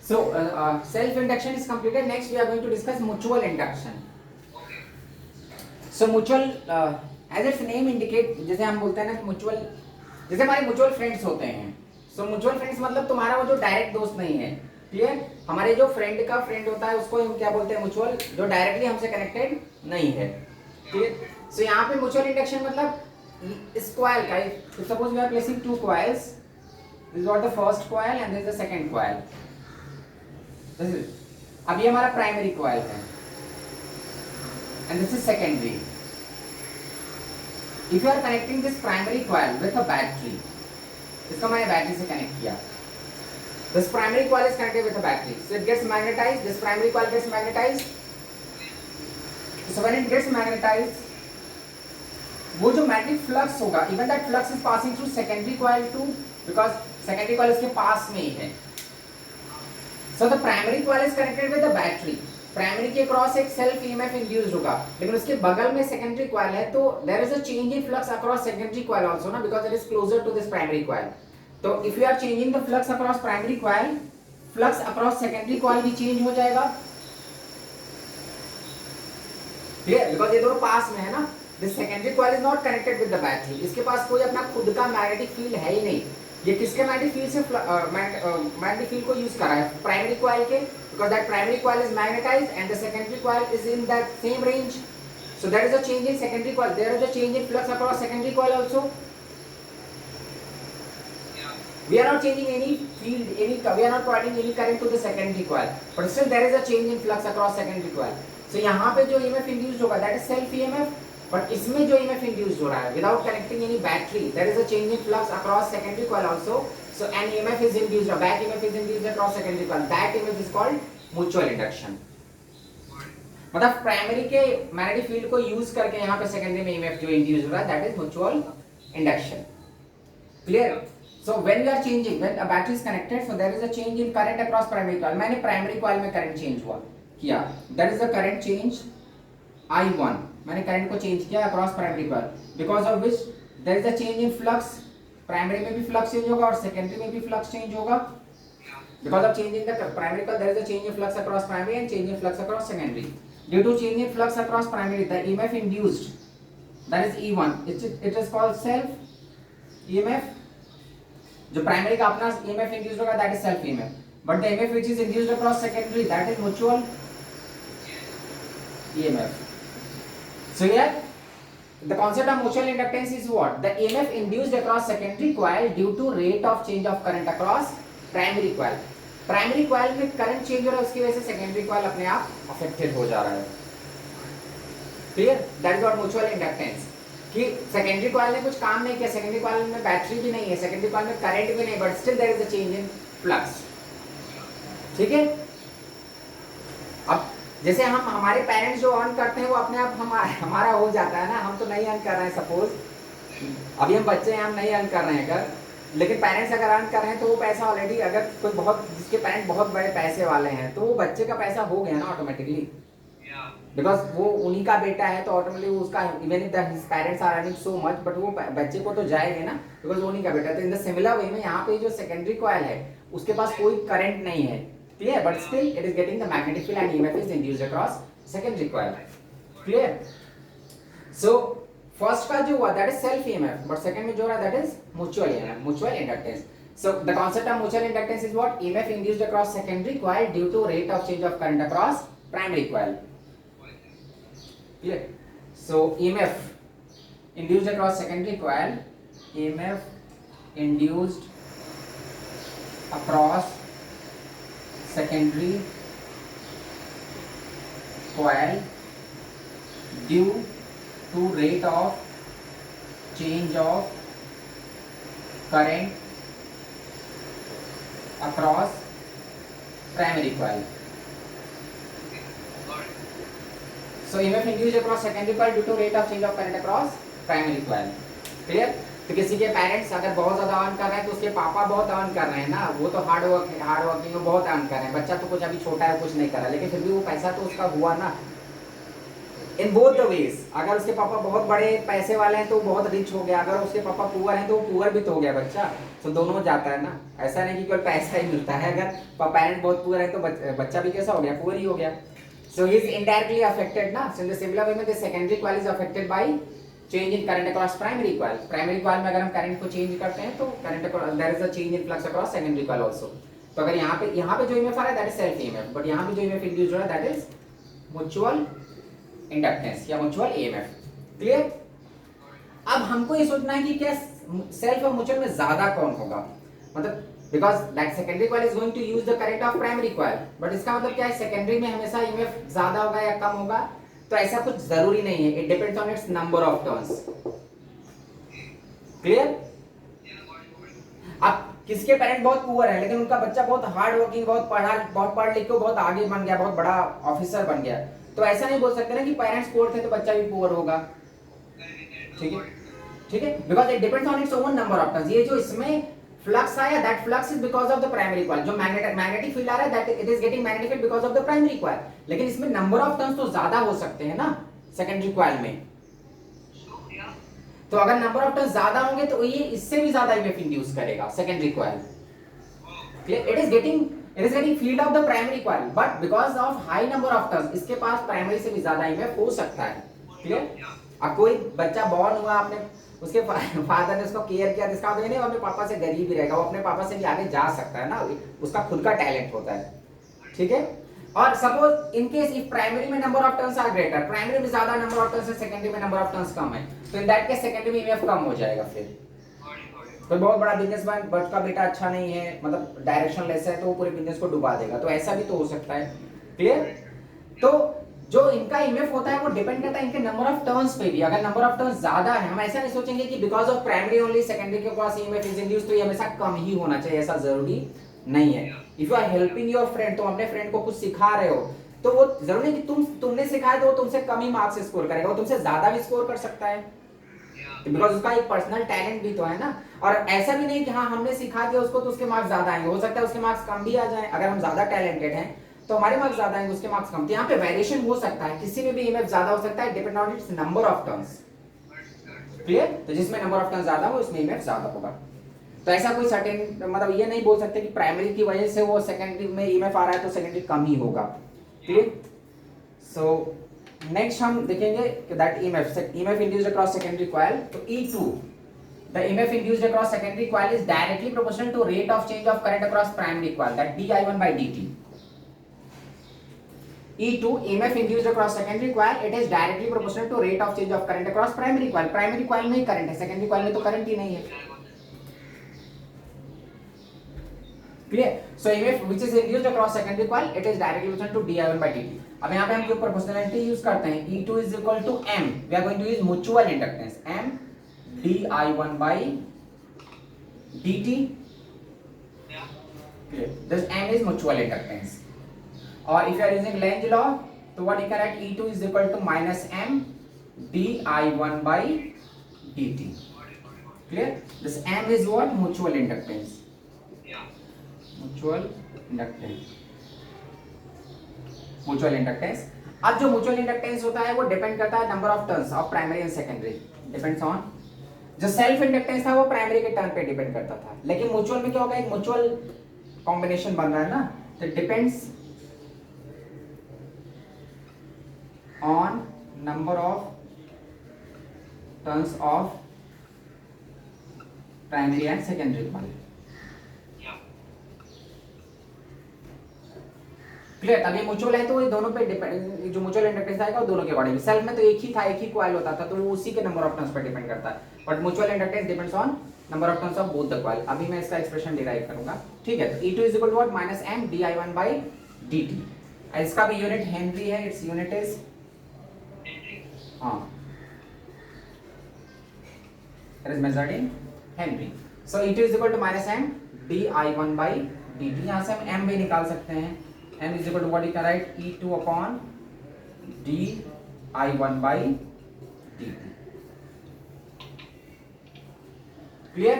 So self induction is completed. Next we are going to discuss mutual induction. So mutual as its name indicate, जैसे हम बोलते हैं ना कि mutual, जैसे हमारे mutual friends होते हैं. So mutual friends मतलब तुम्हारा वो जो डायरेक्ट दोस्त नहीं है, क्लियर. हमारे जो फ्रेंड का फ्रेंड होता है उसको हम क्या बोलते हैं, म्यूचुअल, जो डायरेक्टली हमसे कनेक्टेड नहीं है, क्लियर. सो यहाँ पे म्यूचुअल इंडक्शन मतलब इस कॉइल का, suppose we are placing two coils, this is the first coil and this is the second coil. अब ये हमारा प्राइमरी कॉइल है and this is secondary. If you are connecting this primary coil with a battery, इसको मैंने battery से connect किया. This primary coil is connected with a battery, so it gets magnetized. This primary coil gets magnetized. So when it gets magnetized, वो जो magnetic flux होगा, even that flux is passing through secondary coil too, because secondary coil इसके पास में ही है. So the primary coil is connected with the battery. Primary के cross एक self EMF induced होगा, लेकिन उसके बगल में सेकेंडरी कॉइल है, तो there is a change in flux across secondary coil also ना, because it is closer to this primary coil. तो if you are changing the flux across primary coil, flux across secondary coil भी change हो जाएगा, ठीक है, because ये दोनों पास में है ना. This secondary coil is not connected with the battery. इसके पास कोई अपना खुद का मैग्नेटिक फील्ड है ही नहीं. ये किसके मैग्नेटिक फील्ड से मैग्नेटिक फील्ड को यूज कर रहा है, प्राइमरी कॉइल के, because that primary coil is magnetized and the secondary coil is in that same range. So there is a change in secondary coil, there is a change in flux across secondary coil also. We are not changing any field, we are not providing any current to the secondary coil, but still there is a change in flux across secondary coil. So यहाँ पे जो EMF induced होगा, that is self EMF, but इसमें जो EMF induced हो रहा है without connecting any battery, there is a change in flux across secondary coil also. So an EMF is induced, a back EMF is induced across secondary coil. That EMF is called mutual induction. मतलब primary के magnetic field को use करके यहाँ पे secondary में EMF जो induce हो रहा है, that is mutual induction. Clear? So when we are changing, when a battery is connected, so there is a change in current across primary coil. मैंने प्राइमरी कॉइल में करंट चेंज हुआ किया, that is the current change I1. मैंने current को change किया across primary coil, because of which there is a change in flux. Primary में भी flux change होगा और सेकेंडरी में भी फ्लक्स चेंज होगा, because of change in the primary coil there is a change in flux across primary and change in flux across secondary. Due to change in flux across primary, the EMF induced, that is E1, it is called self EMF. जो primary का अपना EMF induced होगा, that is self EMF, but the EMF which is induced across secondary, that is mutual EMF. So here the concept of mutual inductance is what? The EMF induced across secondary coil due to rate of change of current across primary coil. Primary coil में current change हो रहा है, उसकी वजह से secondary coil अपने आप affected हो जा रहा है. Clear? That is what mutual inductance. कि सेकेंडरी कॉइल ने कुछ काम नहीं किया, सेकेंडरी कॉइल में बैटरी भी नहीं है, सेकेंडरी कॉइल में करंट भी नहीं, but still there is a change in flux. ठीक है. अब जैसे हम हमारे पेरेंट्स जो अर्न करते हैं वो अपने आप हमारा हो जाता है ना. हम तो नहीं अर्न कर रहे हैं, सपोज अभी हम बच्चे हैं, हम नहीं अर्न कर रहे हैं अगर, लेकिन पेरेंट्स अगर अर्न कर रहे हैं तो वो पैसा ऑलरेडी, अगर कोई बहुत, जिसके पेरेंट्स बहुत बड़े पैसे वाले हैं, तो वो बच्चे का पैसा हो गया ना ऑटोमेटिकली, बिकॉज वो उन्हीं का बेटा है, तो ऑटोमेटिकली उसका, even if his parents are earning so much, but वो बच्चे को तो जाएगा ना, बिकॉज वो उन्हीं का बेटा. तो इन द सिमिलर वे में यहाँ पे जो सेकेंडरी कॉइल है उसके पास कोई करंट नहीं है, clear, but still it is getting the magnetic field and EMF is induced across secondary coil. Clear? So first का जो हुआ that is self EMF, but second में जो रहा that is mutual EMF, mutual inductance. So the concept of mutual inductance is what? EMF induced across secondary coil due to rate of change of current across primary coil. Clear? So EMF induced across secondary coil, EMF induced across secondary coil due to rate of change of current across primary coil. So EMF induced across secondary coil due to rate of change of current across primary coil. Clear? तो किसी के parents अगर बहुत ज्यादा earn कर रहे हैं तो उसके पापा बहुत अर्न कर रहे हैं ना, वो तो हार्ड वर्किंग में बहुत अर्न कर रहे हैं. बच्चा तो कुछ अभी छोटा है, कुछ नहीं कर रहा, लेकिन फिर भी वो पैसा तो उसका हुआ ना. इन बोथ द वेज, अगर उसके पापा बहुत बड़े पैसे वाले हैं तो बहुत रिच हो गया, अगर उसके पापा पुअर हैं तो पुअर भी तो हो गया बच्चा। तो दोनों जाता है ना, ऐसा नहीं कि केवल पैसा ही मिलता है, अगर पेरेंट बहुत पुअर है तो बच्चा भी कैसा हो गया, पुअर ही हो गया। So he is indirectly affected ना। So in the similar way में the secondary coil is affected by change in current across primary coil. Primary coil में अगर हम करंट को चेंज करते हैं तो current there is a change in flux across secondary coil also. तो अगर यहाँ पे जो ईएमएफ आ रहा है that is self EMF, but यहाँ पे जो ईएमएफ इंड्यूस हो रहा है दैट इज म्यूचुअल इंडक्टेंस या म्यूचुअल ईएमएफ। क्लियर? अब हमको ये सोचना है कि क्या सेल्फ और म्यूचुअल में ज्यादा कौन होगा, मतलब because that secondary coil is going to use the current of primary coil, but इसका मतलब क्या है, सेकेंडरी में हमेशा ईएमएफ ज्यादा होगा या कम होगा, तो ऐसा कुछ जरूरी नहीं है। It depends on it's number of turns. Clear? अब किसके पेरेंट बहुत पुअर है लेकिन उनका बच्चा बहुत हार्ड वर्किंग, बहुत पढ़ लिख के बहुत आगे बन गया, बहुत बड़ा ऑफिसर बन गया, तो ऐसा नहीं बोल सकते ना कि पेरेंट्स पुअर थे तो बच्चा भी पुअर होगा। ठीक है, ठीक है, because it depends on its own number of turns. ये जो इसमें फ्लक्स आया that flux is because of the primary coil, जो मैग्नेटिक फील्ड आ रहा है that it is getting magnetic field because of the primary coil, लेकिन इसमें number of turns तो ज्यादा हो सकते हैं ना सेकेंडरी कॉइल में। तो अगर नंबर ऑफ टर्न्स ज्यादा होंगे तो ये इससे भी ज्यादा ईएमएफ इंड्यूस करेगा secondary coil. Clear? It is getting field of the primary coil, but because of high number of turns इसके पास प्राइमरी से भी ज्यादा ईएमएफ हो सकता है। क्लियर? अब कोई बच्चा बॉर्न हुआ, आपने उसके फादर ने उसको केयर किया, इसका मतलब नहीं वो अपने पापा से गरीब ही रहेगा, वो अपने पापा से भी आगे जा सकता है ना, उसका खुद का टैलेंट होता है। ठीक है? और suppose in case if primary में number of turns are greater, primary में ज्यादा नंबर ऑफ टर्न्स है, सेकेंडरी में नंबर ऑफ टर्न्स कम है, तो इन दैट केस सेकेंडरी में ईएमएफ कम हो जाएगा। फिर कोई बहुत बड़ा बिजनेसमैन बट का बेटा अच्छा नहीं है, मतलब डायरेक्शन लेस है, तो वो पूरे बिजनेस को डुबा देगा, तो ऐसा भी तो हो सकता है। क्लियर? तो जो इनका ईएमएफ होता है वो डिपेंड करता है इनके नंबर ऑफ टर्न्स पे भी। अगर नंबर ऑफ टर्न्स ज्यादा है, हम ऐसा नहीं सोचेंगे कि because of primary only secondary के पास ईएमएफ इज इंड्यूस्ड तो ये हमेशा कम ही होना चाहिए, ऐसा जरूरी नहीं है। If you are helping your friend, तो अपने फ्रेंड को कुछ सिखा रहे हो, तो वो जरूरी नहीं कि तुमने सिखाया तो वो तुमसे कम ही मार्क्स स्कोर करेगा, वो तुमसे ज्यादा भी स्कोर कर सकता है, बिकॉज उसका एक पर्सनल टैलेंट भी तो है ना। और ऐसा भी नहीं कि हाँ हमने सिखा दिया उसको तो उसके मार्क्स ज्यादा आएंगे, हो सकता है उसके मार्क्स कम भी आ जाए। अगर हम ज्यादा टैलेंटेड हैं तो हमारे मार्क्स ज्यादा आएंगे, उसके मार्क्स कम। तो यहाँ पे वेरिएशन हो सकता है, किसी में भी ईएमएफ ज्यादा हो सकता है, depend on it's number of turns. Clear? तो जिसमें नंबर ऑफ टर्न्स ज्यादा हो उसमें ईएमएफ ज्यादा होगा। तो ऐसा कोई सर्टेन मतलब ये नहीं बोल सकते कि प्राइमरी की वजह से वो सेकेंडरी में ईएमएफ आ रहा है तो सेकेंडरी कम ही होगा। क्लियर? सो नेक्स्ट हम देखेंगे कि that EMF induced across secondary coil. तो E2, the EMF induced across secondary coil is directly proportional to rate of change of current across primary coil, that dI1 by dt. E2, EMF induced across secondary coil, it is directly proportional to rate of change of current across primary coil. Primary coil में ही current है, secondary coil में तो current ही नहीं है। Clear? So EMF which is induced across secondary coil, it is directly proportional to dI1 by dt. अब यहाँ पे हम जो proportionality यूज करते हैं, E2 is equal to M, we are going to use mutual inductance, M dI1 by dt. Clear? This M is mutual inductance. Or if you are using Lenz law, so what you can write, E2 is equal to minus M dI1 by dt. Clear? This M is what? Mutual inductance. Mutual inductance. Mutual inductance. अब जो mutual inductance होता है वो depend करता है number of turns of primary and secondary, depends on. जो self inductance था वो प्राइमरी के टर्न पे डिपेंड करता था, लेकिन म्यूचुअल में क्या होगा, एक म्यूचुअल कॉम्बिनेशन बन रहा है ना, तो depends on number of turns of primary and secondary coil. Clear? तब ये म्यूचुअल है तो ये दोनों पे डिपेंड, जो म्यूचुअल इंडक्टेंस आएगा वो दोनों के अकॉर्डिंग। सेल्फ में तो एक ही था, एक ही कॉइल होता था, तो वो उसी के number of turns per depend करता है, but mutual inductance depends on number of turns of both the coil. अभी मैं इसका एक्सप्रेशन डिराइव करूंगा। ठीक है? तो E2 is equal to what, minus M dI1 by dt। इसका भी यूनिट हेनरी है, it's unit is it is measured in henry. So E2 is equal to minus M dI1 by dt। यहां से हम M भी निकाल सकते हैं, M is equal to what you can write, E2 upon dI1 by dt. Clear?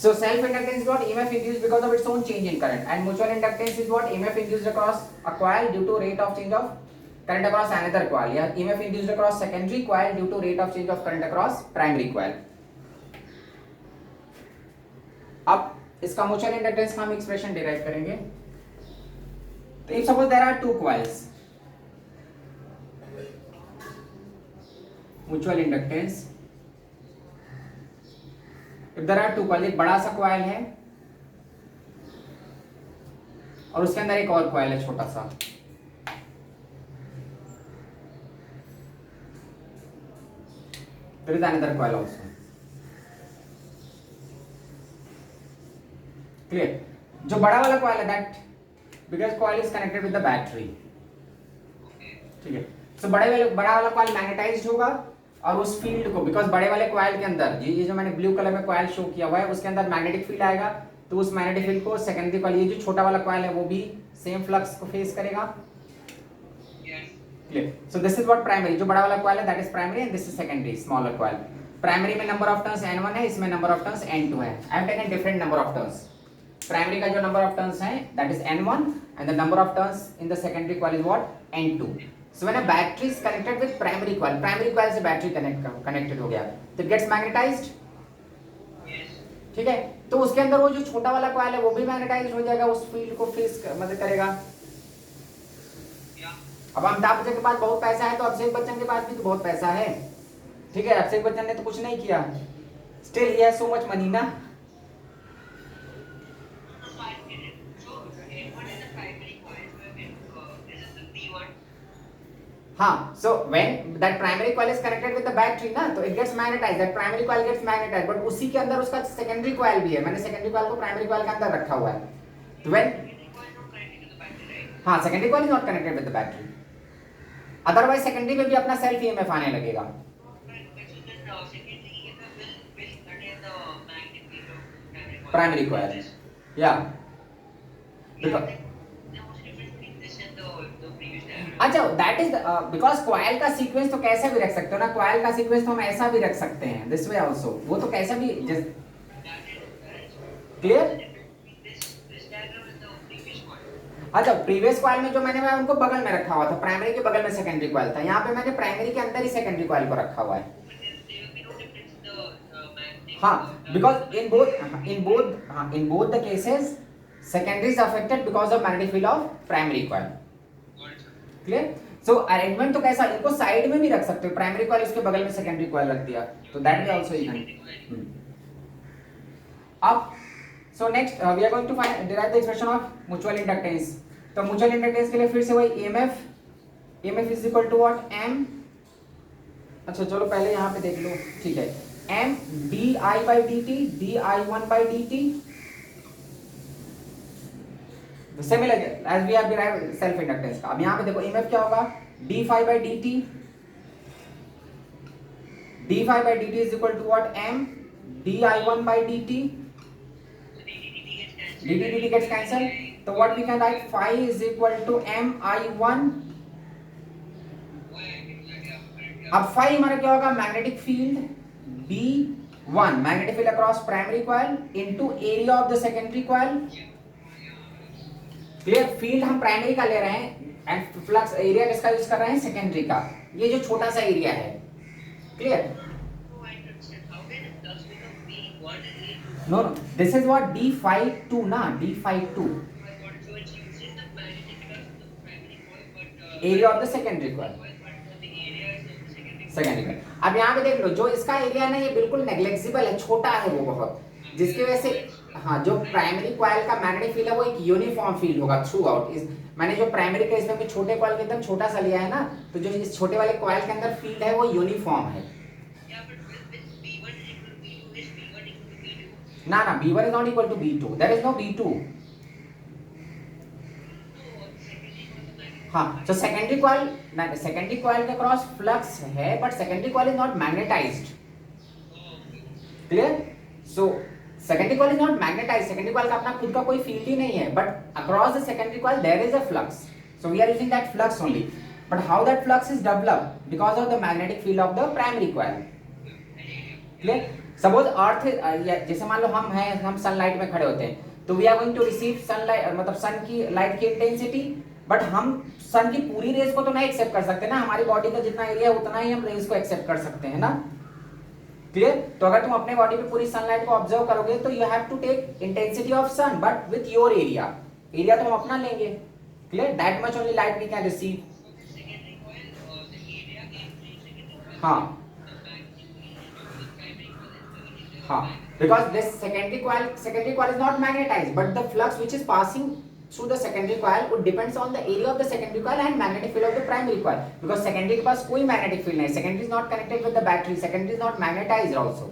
So self inductance is what? EMF induced because of its own change in current, and mutual inductance is what? EMF induced across a coil due to rate of change of current across another coil, या EMF induced across secondary coil due to rate of change of current across primary coil. अब इसका mutual inductance का हम expression derive करेंगे. तो if suppose there are two coils, mutual inductance, if there are two coil, एक बड़ा सा coil है और उसके अंदर एक और कॉइल है छोटा सा. There is another coil also. Clear? जो बड़ा वाला coil है, that because coil is connected with the battery. ठीक है. So बड़ा वाला coil magnetized होगा और उस फील्ड को, because बड़े वाले coil के अंदर ये जो मैंने ब्लू कलर में coil शो किया हुआ है उसके अंदर मैग्नेटिक फील्ड आएगा, तो उस मैग्नेटिक फील्ड को सेकेंडरी coil, ये जो छोटा वाला coil है वो भी सेम फ्लक्स को फेस करेगा. Clear? So this is what primary, जो बड़ा वाला coil है that is primary and this is secondary, smaller coil. Primary में number of turns N1 है, इसमें number of turns N2 है. I have taken different number of turns. Primary का जो number of turns है that is N1 and the number of turns in the secondary coil is what? N2. So when a battery is connected with primary coil से battery connected हो गया, तो it gets magnetized. ठीक है, तो उसके अंदर वो जो छोटा वाला coil है वो भी magnetized हो जाएगा, उस फील्ड को फेस मतलब करेगा. अब अमिताभ बच्चन के पास बहुत पैसा है तो अभिषेक बच्चन के पास भी तो बहुत पैसा है. ठीक है, अभिषेक बच्चन ने तो कुछ नहीं किया, still he has so much money ना. हाँ, so when that primary coil is connected with the battery ना, तो it gets magnetized, that primary coil gets magnetized, but उसी के अंदर उसका secondary coil भी है. मैंने secondary coil को primary coil के अंदर रखा हुआ है. तो when हाँ, secondary coil is not connected with the battery. Otherwise secondary में भी अपना सेल्फ ईएमएफ आने लगेगा. प्राइमरी कॉइल, या अच्छा, दैट इज बिकॉज कॉइल का सीक्वेंस तो कैसे भी रख सकते हो ना, कॉइल का सीक्वेंस तो हम ऐसा भी रख सकते हैं, दिस वे आल्सो, वो तो कैसे भी. क्लियर? अच्छा, प्रीवियस कॉइल में जो मैं उनको बगल में रखा हुआ था, प्राइमरी के बगल में सेकेंडरी कॉइल था, यहाँ पे मैंने प्राइमरी के अंदर ही सेकेंडरी कॉइल को रखा हुआ है. हाँ, because in both the cases secondary is affected because of magnetic field of primary coil. Clear? So arrangement तो कैसा, इनको साइड में भी रख सकते हो, प्राइमरी कॉइल उसके बगल में सेकेंडरी कॉइल रख दिया, तो that way also you can. अब so next we are going to find derive the expression of mutual inductance. तो mutual inductance के लिए फिर से वही EMF is equal to what? M. अच्छा चलो पहले यहाँ पे देख लो, ठीक है, M di by dt di1 by dt. Similar as we have derived self inductance का. अब यहाँ पे देखो EMF क्या होगा? d phi by dt is equal to what? M di1 by dt. dt gets cancelled, so what we can write? Phi is equal to mi1. अब phi हमारा क्या होगा? Magnetic field B1, magnetic field across primary coil into area of the secondary coil. Clear? Field हम primary का ले रहे हैं and flux area किसका यूज कर रहे हैं? सेकेंडरी का. ये जो छोटा सा एरिया है. Clear? No, this is what d phi 2 ना, d phi 2 area of the secondary coil. Secondary coil. अब यहाँ पे देख लो, जो इसका एरिया है ना ये बिल्कुल नेग्लेक्सिबल है, छोटा है वो बहुत, जिसकी वजह से हाँ जो प्राइमरी कॉइल का मैग्नेटिक फील्ड है वो एक यूनिफॉर्म फील्ड होगा थ्रू आउट. मैंने जो प्राइमरी का इसमें छोटे कॉइल के एकदम छोटा सा लिया है ना, तो जो इस छोटे वाले कॉइल के अंदर फील्ड है वो यूनिफॉर्म है. ना B1 is not equal to B2. There is no B2. हाँ, so secondary coil के क्रॉस फ्लक्स है, but secondary coil is not magnetized. Clear? So secondary coil is not magnetized. Secondary coil का अपना खुद का कोई फील्ड ही नहीं है, but across the secondary coil there is a flux. So we are using that flux only. But how that flux is developed? Because of the magnetic field of the primary coil. Clear? Suppose अर्थ, जैसे मान लो हम sunlight में खड़े होते हैं, तो we are going to receive sunlight, मतलब सन की लाइट की इंटेंसिटी बट हम सन की पूरी रेज को तो नहीं एक्सेप्ट कर सकते ना, हमारी बॉडी का जितना एरिया है उतना ही हम रेज को एक्सेप्ट कर सकते हैं ना, क्लियर। तो अगर तुम अपने बॉडी पे पूरी सनलाइट को ऑब्जर्व करोगे तो you have to take intensity of sun but with your area, area तो हम अपना लेंगे, clear, that much only light we can receive. हाँ हाँ, because this secondary coil is not magnetized, but the flux which is passing through the secondary coil would depends on the area of the secondary coil and magnetic field of the primary coil, because secondary के पास कोई magnetic field नहीं, secondary is not connected with the battery, secondary is not magnetized also,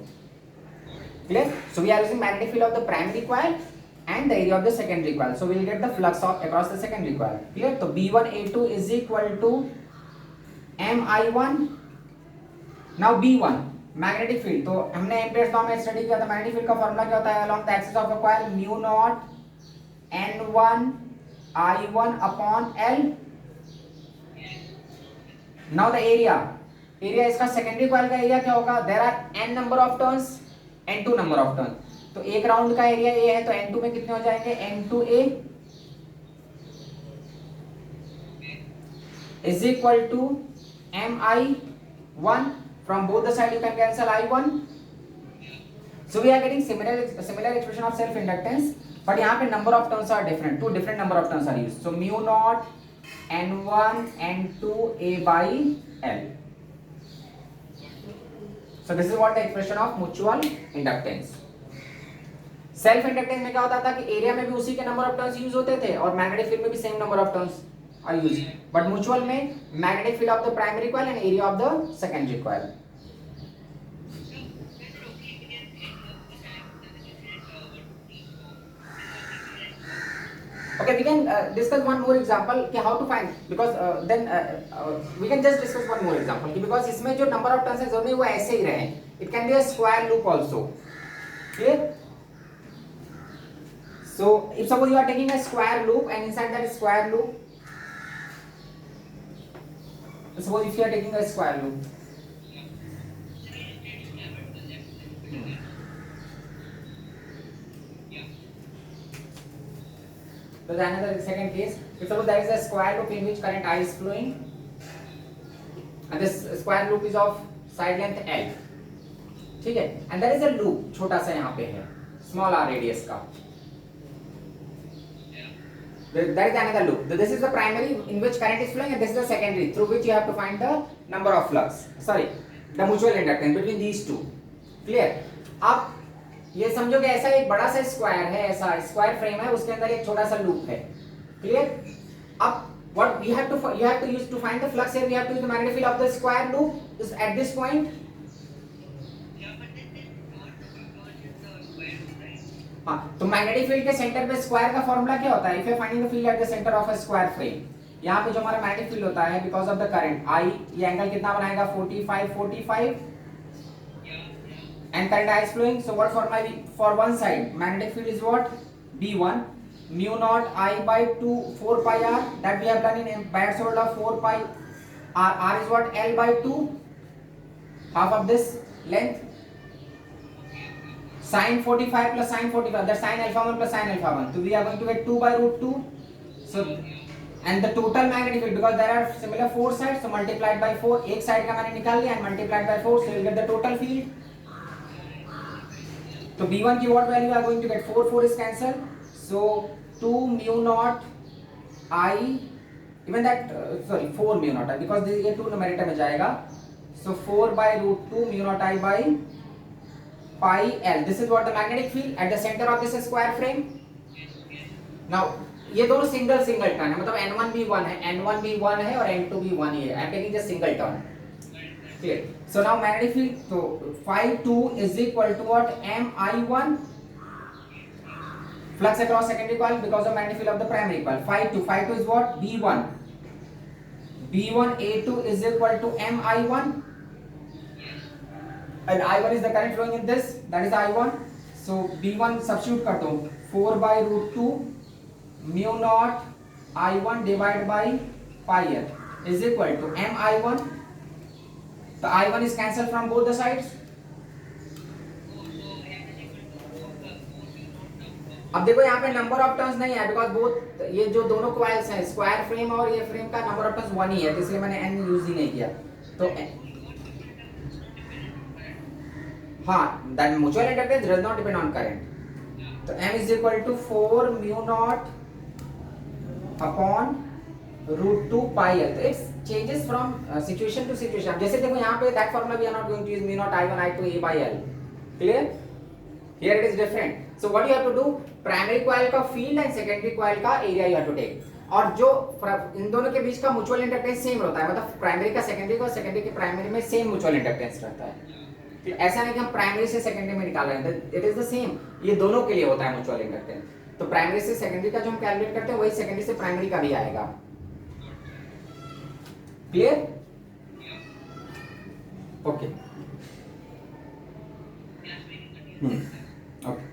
clear। So we are using magnetic field of the primary coil and the area of the secondary coil, so we will get the flux of across the secondary coil, clear। तो B1A2 is equal to MI1। now B1 magnetic field, तो हमने Ampere's law में study किया था, magnetic field का formula क्या होता है, along the axis of a coil mu naught N1 I1 upon L। Now the area, area इसका सेकेंडरी कॉइल का एरिया क्या होगा, there are n number of turns, N2 number of turn, तो एक राउंड का एरिया A है तो N2 में कितने हो जाएंगे, N2A is equal to MI1, from both the side you can cancel I1, so we are getting similar expression of self inductance, but यहाँ पे number of turns are different, two different number of turns are used, so mu naught N1 N2 A by L, so this is what the expression of mutual inductance। Self inductance में क्या होता था कि area में भी उसी के number of turns use होते थे और मैग्नेटिक फील्ड में भी same number of turns are used, but mutual में magnetic field of the primary coil and area of the secondary coil। Okay, we can discuss one more example कि how to find, because then we can just discuss one more example कि because इसमें जो number of turns है जरूरी वो ऐसे ही रहे, it can be a square loop also, clear। so if suppose you are taking a square loop and inside that square loop, suppose if you are taking a square loop, so another second case, if suppose there is a square loop in which current I is flowing and this square loop is of side length L, ठीक है, and there is a loop छोटा सा यहाँ पे है small r radius का, there is another loop, this is the primary in which current is flowing and this is the secondary through which you have to find the number of flux, sorry the mutual inductance between these two, clear। अब ये समझो कि ऐसा एक बड़ा सा square है, ऐसा स्क्वायर फ्रेम है, उसके अंदर एक छोटा सा लूप है, क्लियर। अब what you have to use to find the flux here, we have to use the magnetic field of the square loop is at this point, हाँ, तो मैग्नेटिक फील्ड के सेंटर पे स्क्वायर का formula क्या होता है, if you finding the field at the centre of a square frame, यहाँ पे जो हमारा मैग्नेटिक फील्ड होता है because of the current I, ये एंगल कितना बनाएगा 45 and current I is flowing, so what for one side magnetic field is what, B1 mu naught I by 2 4 pi r, that we have done in Biot law, 4 pi r is what, L by 2, half of this length, sin 45 plus sin 45, that's sin alpha 1 plus sin alpha 1, so we are going to get 2 by root 2, so and the total magnetic field, because there are similar four sides, so multiplied by 4, एक side का मैंने निकाल लिया and multiplied by 4, so you will get the total field, तो B1 की what value are going to get, 4 4 is cancelled, so 2 mu naught I, even that sorry 4 mu naught I, because this ये 2 numerator में जाएगा, so 4 by root 2 mu naught I by pi L, this is what the magnetic field at the center of this square frame। now ये दोनों single turn है, मतलब N1 भी 1 है, N1 भी 1 है और N2 भी 1 ही है, I am taking just single turn, clear। so now magnetic field, so phi 2 is equal to what, MI1, flux across secondary coil because of magnetic field of the primary coil, phi 2 is what, B1 A2 is equal to MI1 and I1 is the current flowing in this, that is I1, so B1 substitute कर दो, 4 by root 2 mu naught I1 divided by pi L is equal to MI1, the I1 is cancelled from both the sides, अब देखो यहाँ पे number of turns नहीं है because both ये जो दोनों कॉइल्स हैं स्क्वायर फ्रेम और ये फ्रेम का नंबर ऑफ टर्न्स वन ही है, तो इसलिए मैंने n यूज ही नहीं किया। तो हाँ, that mutual inductance does not depend on current. तो m is equal to 4 mu naught upon root 2 pi L. तो it's changes from situation to situation. जैसे देखो यहाँ पे that formula we are not going to use mu naught i1 i2 a by l, clear. Here it is different. So what you have to do, primary coil का field and secondary coil का area you have to take. और जो इन दोनों के बीच का mutual inductance same रहता है, मतलब प्राइमरी का सेकेंडरी को, सेकेंडरी के प्राइमरी में सेम म्यूचुअल इंडक्टेंस रहता है। ऐसा नहीं कि हम प्राइमरी से सेकेंडरी में निकाल रहे हैं, इट इज द सेम, ये दोनों के लिए होता है म्यूचुअल इंडक्टेंस। तो प्राइमरी से सेकेंडरी का जो हम कैलकुलेट करते हैं वही सेकेंडरी से प्राइमरी का भी आएगा, clear. Okay okay.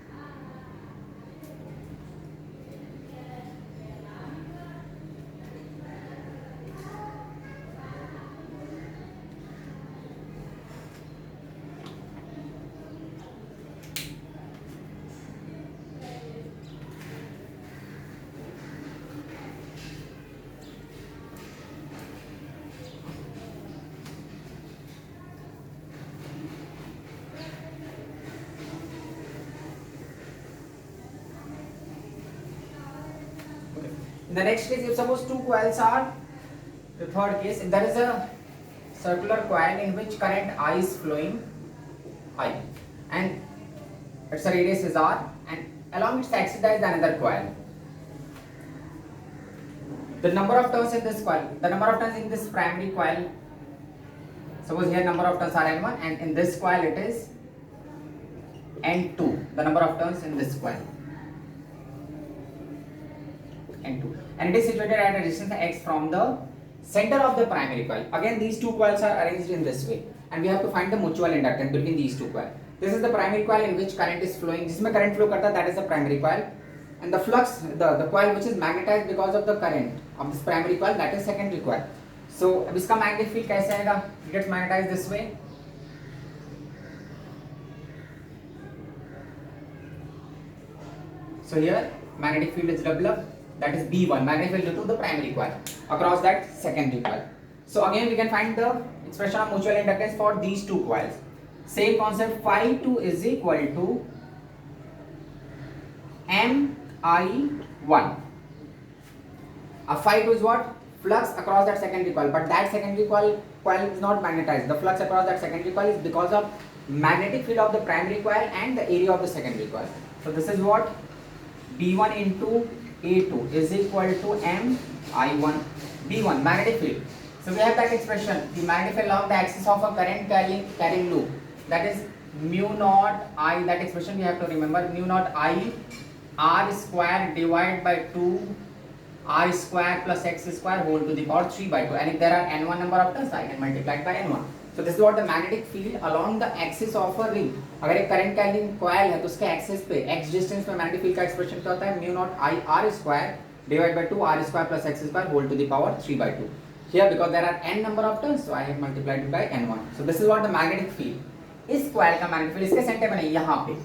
In the next case, if suppose two coils are, the third case, if there is a circular coil in which current I is flowing, I, and its radius is R, and along its axis there is another coil. The number of turns in this coil, the number of turns in this primary coil, suppose here number of turns are N1, and in this coil it is N2, the number of turns in this coil. N2, and it is situated at a distance x from the center of the primary coil. Again, these two coils are arranged in this way, and we have to find the mutual inductance between these two coils. This is the primary coil in which current is flowing, जिसमें current flow करता है, that is the primary coil, and the flux, the coil which is magnetized because of the current of this primary coil, that is secondary coil. So अब इसका magnetic field कैसे आएगा? It gets magnetized this way. So here magnetic field is developed. That is B1, magnetic field due to the primary coil across that secondary coil. So again we can find the expression of mutual inductance for these two coils. Same concept, phi 2 is equal to Mi1. Phi 2 is what? Flux across that secondary coil, but that secondary coil is not magnetized. The flux across that secondary coil is because of magnetic field of the primary coil and the area of the secondary coil. So this is what B1 into A2 is equal to Mi1. B1 magnetic field. So we have that expression, the magnetic field along the axis of a current carrying loop, that is mu naught I. That expression we have to remember, mu naught I R square divided by 2 R square plus X square whole to the power 3 by 2, and if there are n1 number of turns I can multiply it by n1. So this is what the magnetic field along the axis of a ring. अगर एक current carrying coil है तो उसके axis पे x distance पे magnetic field का expression क्या होता है, mu naught I R square divided by 2 R square plus X square whole to the power 3 by 2. Here because there are n number of turns, so I have multiplied it by n1. So this is what the magnetic field. इस coil का magnetic field इसके center में नहीं, यहाँ पे.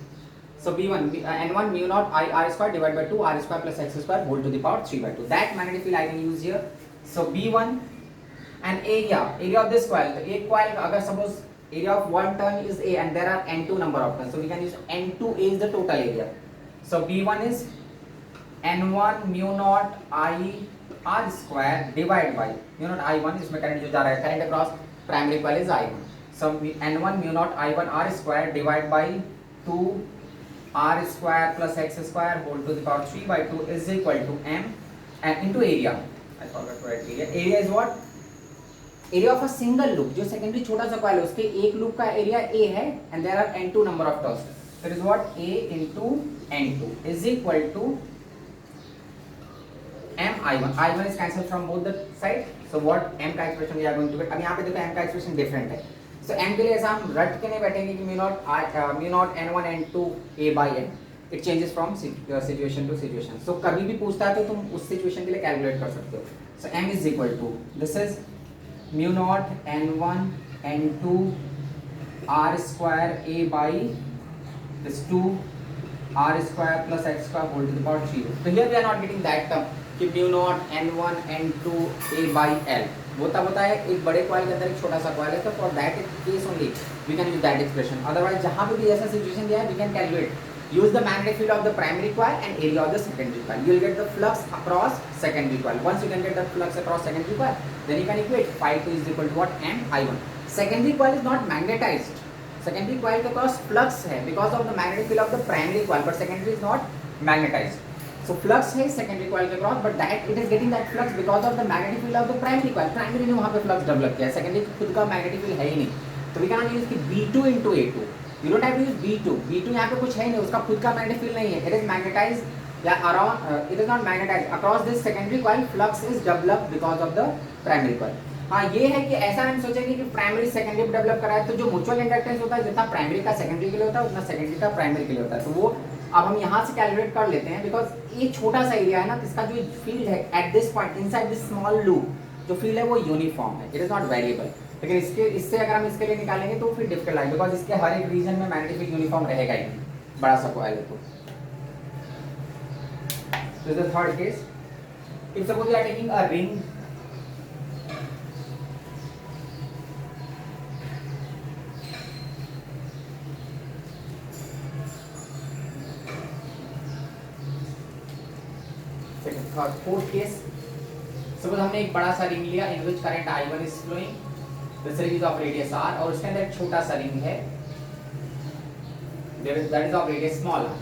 So B1 n1 mu naught I R square divided by 2 R square plus X square whole to the power 3 by 2. That magnetic field I can use here. So B1 and area of this coil. The एक coil अगर suppose area of one turn is A and there are n2 number of turns, so we can use n2A is the total area. So B1 is n1 mu naught I R square divided by mu naught I1, इसमें current जो जा रहा है, current across primary coil is I1. So n1 mu naught I1 R square divided by 2 R square plus X square whole to the power 3 by 2 is equal to M and into area. I forgot to write area. Area is what? Area of a single loop. जो secondary छोटा सा coil है उसके एक loop का area A है and there are n2 number of turns. That is what A into n2 is equal to M I1. I1 is cancelled from both the sides. So what M का expression we are going to get. अब यहाँ पे देखो M का expression different है. So M के लिए ऐसा हम रट के नहीं बैठेंगे कि mu naught n1 n2 A by n. It changes from situation to situation. So कभी भी पूछता है तो तुम उस situation के लिए calculate कर सकते हो. So M is equal to, this is mu naught n1 n2 R square A by this 2 r square plus x square whole to the power 0. So here we are not getting that term कि mu naught n1 n2 a by l वो तब होता है एक बड़े coil के अंदर एक छोटा सा कॉइल है, तो for that case only we can use that expression. Otherwise जहां पे भी ऐसा सिचुएशन दिया है we can calculate use the magnetic field of the primary coil and area of the secondary coil. You will get the flux across secondary coil. Once you can get the flux across secondary coil, then you can equate phi 2 is equal to what? M I1. Secondary coil is not magnetized. Secondary coil के पास flux है because of the magnetic field of the primary coil, but secondary is not magnetized. So flux है secondary coil के cross, but that it is getting that flux because of the magnetic field of the primary coil. Primary ने वहाँ पे flux develop किया है, secondary खुद का magnetic field है ही नहीं, तो we cannot use कि B2 into A2. You don't have to use B2. B2 यहाँ पे कुछ है नहीं, उसका खुद का magnetic field नहीं है. It is magnetized या around, it is not magnetized. Across this secondary coil, flux is developed because of the primary coil. हाँ ये है कि ऐसा हम सोचेंगे कि प्राइमरी सेकेंडरी डेवलप करा है, तो जो म्यूचुअल इंडक्टेंस होता है जितना प्राइमरी का सेकेंडरी के लिए होता है उतना सेकेंडरी का प्राइमरी के लिए होता है, तो वो अब हम यहाँ से कैलकुलेट कर लेते हैं. बिकॉज ये छोटा सा एरिया है ना, तो इसका जो फील्ड है at this point inside this small loop, जो फील्ड है वो यूनिफॉर्म है, इट इज नॉट वेरिएबल. लेकिन इससे अगर हम इसके लिए निकालेंगे तो फिर डिफिकल्ट आएगा, बिकॉज इसके हर एक रीजन में मैग्नेटिक फील्ड यूनिफॉर्म रहेगा ही, बड़ा सा कॉइल है तो. This is the third case. If suppose you are taking a ring, fourth case, suppose हमने एक बड़ा सा रिंग लिया in which current I1 is flowing, the series of radius r, और उसके अंदर एक छोटा सा रिंग है that is of radius small r.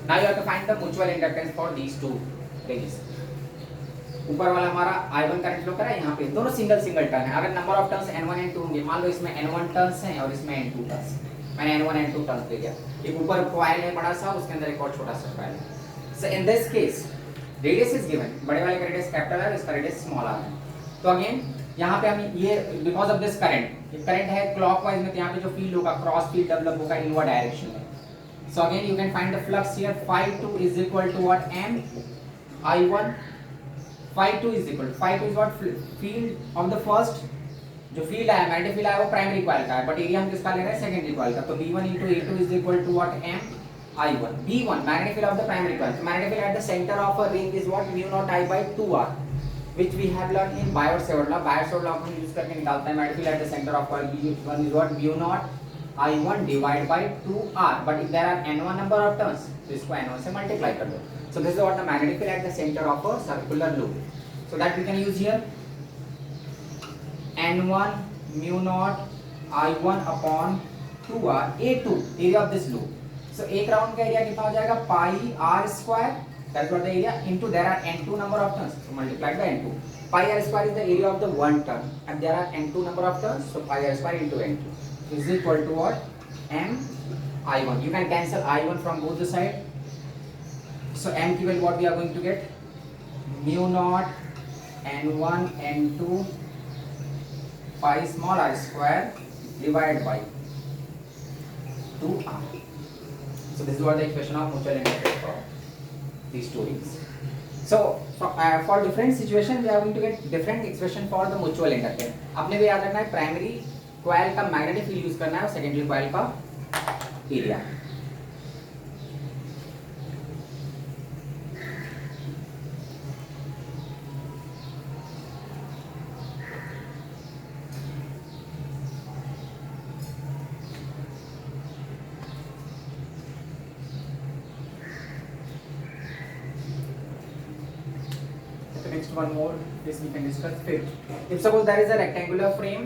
Now you have to find the mutual inductance for these two rings. ऊपर वाला हमारा I1 करंट फ्लो कर रहा है, यहाँ पे दोनों सिंगल टर्न है. अगर number of turns n1 n2 होंगे, मान लो इसमें n1 टर्न्स हैं और इसमें n2 टर्न्स, मैंने n1 n2 टर्न्स ले लिया. एक ऊपर कॉइल है बड़ा सा, उसके अंदर एक और छोटा सा कॉइल है. So in this case radius is given, बड़े वाले का रेडियस कैपिटल है, इसका रेडियस स्मॉल r है. तो अगेन यहाँ पे हम ये बिकॉज ऑफ दिस करंट, ये करंट है क्लॉकवाइज में, तो यहाँ पे जो फील्ड होगा क्रॉस फील्ड डेवलप होगा इनवर्ड डायरेक्शन में. So again you can find the flux here, phi 2 is equal to what? M I1. phi 2 is equal, phi 2 is what? Field of the first, जो field है magnetic field है वो primary coil का है, but area हम किसका ले रहे हैं? सेकेंडरी कॉइल का. तो B1 into A2 is equal to what? M I1. B1 magnetic field of the primary coil. So magnetic field at the center of a ring is what? Mu naught I by 2r, which we have learned in Biot-Savart law. Biot-Savart law हम use करके निकालते हैं magnetic field at the center of coil. B1 is what? Mu naught I1 divided by 2r. But if there are n1 number of turns, तो इसको n1 से multiply कर दो. So this is what the magnetic field at the center of a circular loop. So that we can use here n1 mu naught I1 upon 2r A2 area of this loop. So एक round का area कितना हो जाएगा? पाई r square, that's what the area, into there are n2 number of turns, so multiplied by n2. Pi r square is the area of the one turn, and there are n2 number of turns, so pi r square into n2 is equal to what? M I1. You can cancel I1 from both the side. So M की value what we are going to get? Mu naught n1 n2 pi small r square divided by 2r. So this is what the equation of mutual inductance for these two rings. So for different situation we are going to get different expression for the mutual inductance. आपने भी याद रखना है primary coil का magnetic field use करना है और secondary coil का area. Next one more this we can discuss. If suppose there is a rectangular frame,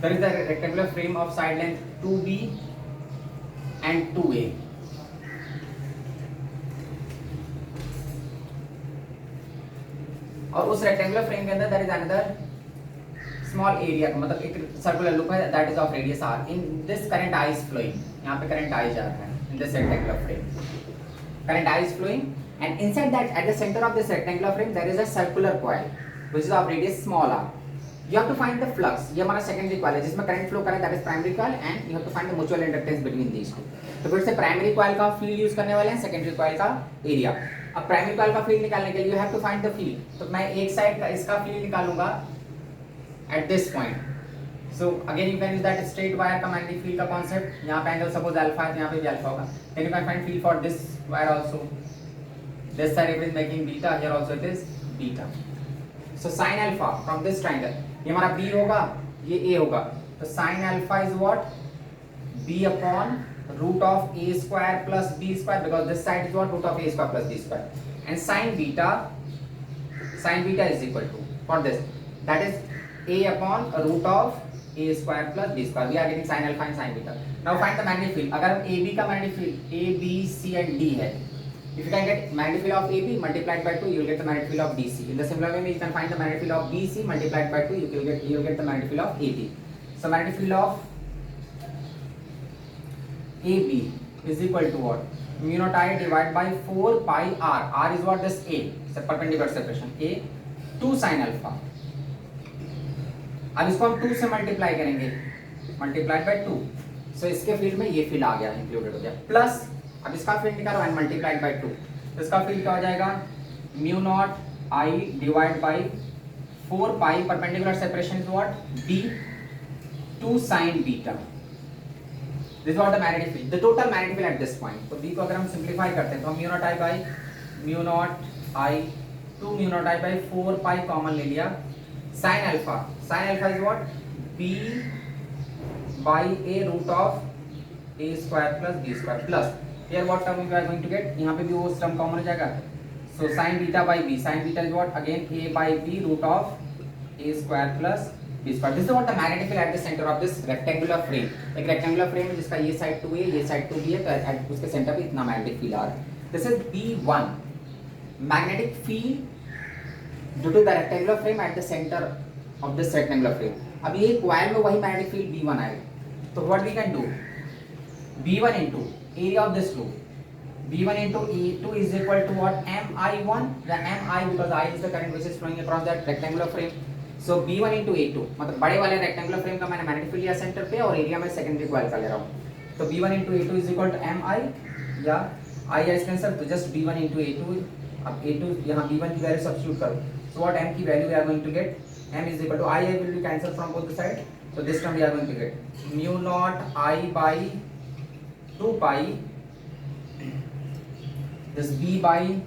there is a rectangular frame of side length 2b and 2a. और उस rectangular frame के अंदर there is another small area, मतलब एक circular loop है that is of radius r. In this current I is flowing, यहाँ पे current I जा रहा है in this rectangular frame. Current I is flowing, and inside that, at the center of this rectangular frame, there is a circular coil, which is of radius small r. You have to find the flux. ये हमारा secondary coil है, जिसमें current flow कर रहा है, that is primary coil, and you have to find the mutual inductance between these two. तो फिर से primary coil का field use करने वाले हैं, secondary coil का area. अब primary coil का field निकालने के लिए you have to find the field. तो मैं एक side का इसका field निकालूंगा at this point. So again you can use that straight wire का magnetic field का concept. यहाँ पे angle suppose alpha है तो यहाँ पे भी alpha होगा. Then you can find field for this wire also. This side it is making beta, here also it is beta. So sin alpha from this triangle, ये हमारा B होगा, ये A होगा. तो sin alpha is what? B upon root of A square plus B square, because this side is what? Root of A square plus B square. And sin beta is equal to, for this, that is A upon root of A square plus B square. We are getting sin alpha and sin beta. Now find the magnetic field. अगर हम AB का magnetic field A, B, C and D है, if you can get magnetic field of AB multiplied by 2, you will get the magnetic field of DC. In the similar way, you can find the magnetic field of BC multiplied by 2, you will get the magnetic field of AB. So magnetic field of AB is equal to what? Mu naught I divided by 4 pi r. R is what? This A. It's a perpendicular separation. A 2 sin alpha. अब इसको हम 2 से multiply करेंगे, multiplied by 2. सो इसके field में ये field आ गया, included हो गया. प्लस अब इसका फील्ड निकालो एंड मल्टीप्लाइड बाय 2. तो इसका फील्ड क्या हो जाएगा? Mu naught I divide by 4 pi, perpendicular separation is what? b 2 sin beta. This what the magnetic field, the total magnetic field at this point. तो b को अगर हम सिंपलीफाई करते हैं तो हम mu naught I by mu naught I 2 mu naught I by 4 pi common ले लिया. sin alpha is what? b by a root of a square plus b square plus here what term we are going to get? यहाँ पे भी वो term common हो जाएगा. So sin beta by b, sin beta is what? Again a by b root of a square plus b square. This is what the magnetic field at the center of this rectangular frame. एक rectangular frame है जिसका ये side 2a, ये side 2b है, तो at उसके center पे इतना magnetic field आ रहा है. This is B1, magnetic field due to the rectangular frame at the center of this rectangular frame. अब ये coil में वही magnetic field B1 आएगा. तो what we can do? B1 into area of this loop. B1 into E2 is equal to what? Mi1. The mi because I is the current which is flowing across that rectangular frame. So B1 into A2 मतलब बड़े वाले rectangular frame का मैंने magnetic field लिया center पे और area में secondary coil का ले रहा हूँ. तो B1 into A2 is equal to mi या I is cancel तो just B1 into A2. अब A2 यहाँ B1 की वैल्यू सब्स्टिट्यूट करो. So what m की value we are going to get? M is equal to I will be cancelled from both the side. So this term we are going to get mu naught I by 2 pi. This b by,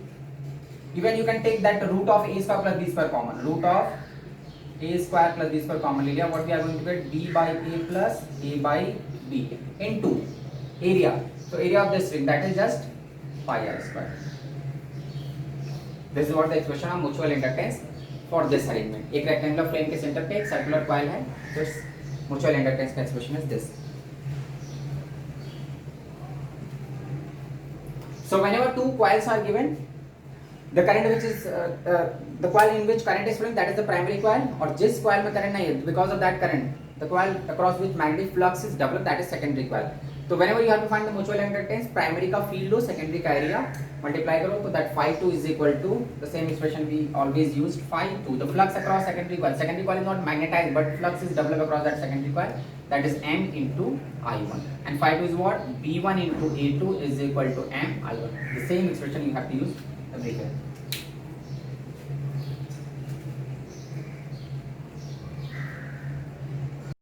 even you can take that root of a square plus b square common. Root of a square plus b square common ले लिया. What we are going to get? b by a plus a by b into area. So area of this ring, that is just pi r square. This is what the expression of mutual inductance for this arrangement. एक rectangular frame के center पे एक circular coil है, so mutual inductance का expression is this. So whenever two coils are given, the current which is the coil in which current is flowing, that is the primary coil, और जिस coil में current नहीं है, because of that current, the coil across which magnetic flux is developed, that is secondary coil. So whenever you have to find the mutual inductance, primary का field लो, secondary का area multiply करो, तो that phi 2 is equal to the same expression we always used, phi 2. The flux across secondary coil. Secondary coil is not magnetized, but flux is developed across that secondary coil. That is m into I1. And phi 2 is what? B1 into A2 is equal to m I1. The same expression you have to use everywhere.